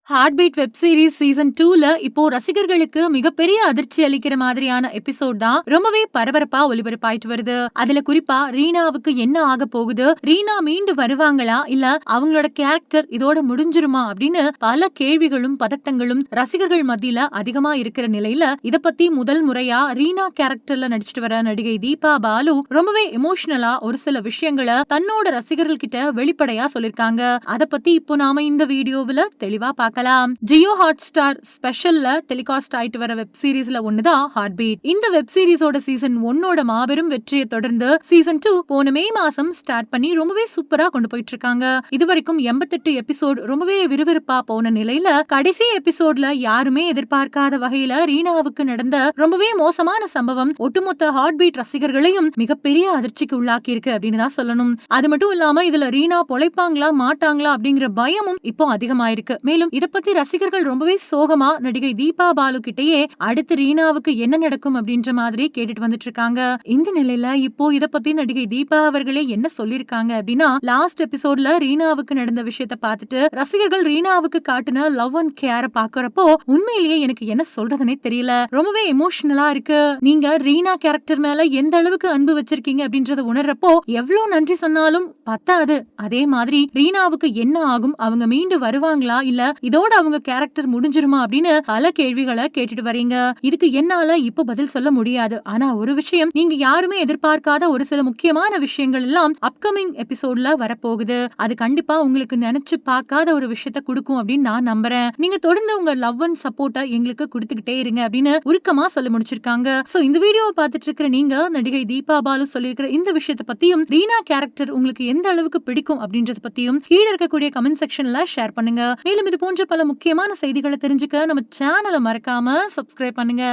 Heart beat web series season 2ல இப்போ ரசிகர்களுக்கு மிகப்பெரிய அதிர்ச்சி அளிக்கிற மாதிரியான எபிசோட் தான் ரொம்பவே பரபரப்பா ஒளிபரப்பாயிட்டு வருது. அதுல குறிப்பா ரீனாவுக்கு என்ன ஆக போகுது, ரீனா மீண்டு வருவாங்களா இல்ல அவங்களோட கேரக்டர் இதோட முடிஞ்சிருமா அப்படின்னு பல கேள்விகளும் பதட்டங்களும் ரசிகர்கள் மத்தியில அதிகமா இருக்கிற நிலையில இத பத்தி முதல் முறையா ரீனா கேரக்டர்ல நடிச்சிட்டு வர நடிகை தீபா பாலு ரொம்பவே எமோஷனலா ஒரு சில விஷயங்களை தன்னோட ரசிகர்கள் கிட்ட வெளிப்படையா சொல்லிருக்காங்க. அத பத்தி இப்போ நாம இந்த வீடியோவுல தெளிவா பார்க்கலாம். ஜியோ ஹாட் ஸ்டார் ஸ்பெஷல்ல டெலிகாஸ்ட் ஆயிட்டு வர வெப் சீரிஸ்ல ஒண்ணுதான் ஹார்ட் பீட். இந்த வெப் சீரிஸோட சீசன் 1ஓட மாபெரும் வெற்றியை தொடர்ந்து சீசன் 2 போன மே மாசம் ஸ்டார்ட் பண்ணி ரொம்பவே சூப்பரா கொண்டு போயிட்டு இருக்காங்க. இதுவரைக்கும் 88 எபிசோட் ரொம்பவே விறுவிறுப்பா போன நிலையில கடைசி எபிசோட்ல யாருமே எதிர்பார்க்காத வகையில ரீனாவுக்கு நடந்த ரொம்பவே மோசமான சம்பவம் ஒட்டுமொத்த ஹார்ட் பீட் ரசிகர்களையும் மிகப்பெரிய அதிர்ச்சிக்கு உள்ளாக்கி இருக்கு அப்படின்னு தான் சொல்லணும். அது மட்டும் இல்லாம இதுல ரீனா பொழைப்பாங்களா மாட்டாங்களா அப்படிங்கிற பயமும் இப்போ அதிகமாயிருக்கு. மேலும் இத பத்தி ரசிகர்கள் ரொம்பவே சோகமா நடிகை தீபா பாலு கிட்டயே அடுத்து ரீனாவுக்கு என்ன நடக்கும் அப்படின்ற மாதிரி கேட்டுட்டு வந்துட்டு இருக்காங்க. இந்த நிலையில இப்போ இத பத்தி நடிகை தீபா அவர்களே என்ன சொல்லிருக்காங்க அப்படின்னா, லாஸ்ட் எபிசோட்ல ரீனாவுக்கு நடந்த விஷயத்த பார்த்துட்டு ரசிகர்கள் ரீனாவுக்கு காட்டின லவ் அண்ட் கேர பாக்குறப்போ உண்மையிலேயே எனக்கு என்ன சொல்றதுனே தெரியல, ரொம்பவே எமோஷனலா இருக்கு. நீங்க ரீனா கேரக்டர் மேல எந்த அளவுக்கு அன்பு வச்சிருக்கீங்க அப்படின்றத உணர்றப்போ எவ்வளவு நன்றி சொன்னாலும் பத்தாது. அதே மாதிரி ரீனாவுக்கு என்ன ஆகும், அவங்க மீண்டு வருவாங்களா இல்ல இதோட அவங்க கேரக்டர் முடிஞ்சிருமா அப்படின்னு பல கேள்விகளை கேட்டுட்டு வரீங்க. இதுக்கு என்னால இப்ப பதில் சொல்ல முடியாது. ஆனா ஒரு விஷயம், நீங்க யாருமே எதிர்பார்க்காத ஒரு சில முக்கியமான விஷயங்கள் எல்லாம் அப்கமிங் எபிசோட்ல வரப்போகுது. அது கண்டிப்பா உங்களுக்கு நினைச்சு பார்க்காத ஒரு விஷயத்த கொடுக்கும் அப்படின்னு நான் நம்புறேன். நீங்க தொடர்ந்து உங்க லவ் அண்ட் சப்போர்ட்டை எங்களுக்கு கொடுத்துக்கிட்டே இருங்க அப்படின்னு உருக்கமா சொல்லி முடிச்சிருக்காங்க. சோ இந்த வீடியோவை பார்த்துட்டு இருக்கிற நீங்க நடிகை தீபா பாலு சொல்லியிருக்கிற இந்த விஷயத்தை பத்தியும் ரீனா கேரக்டர் உங்களுக்கு எந்த அளவுக்கு பிடிக்கும் அப்படின்றத பத்தியும் கீழே இருக்கக்கூடிய கமெண்ட் செக்ஷன்ல ஷேர் பண்ணுங்க. மேலும் இது போன்ற பல முக்கியமான செய்திகளை தெரிஞ்சுக்க நம்ம சேனலை மறக்காம சப்ஸ்கிரைப் பண்ணுங்க.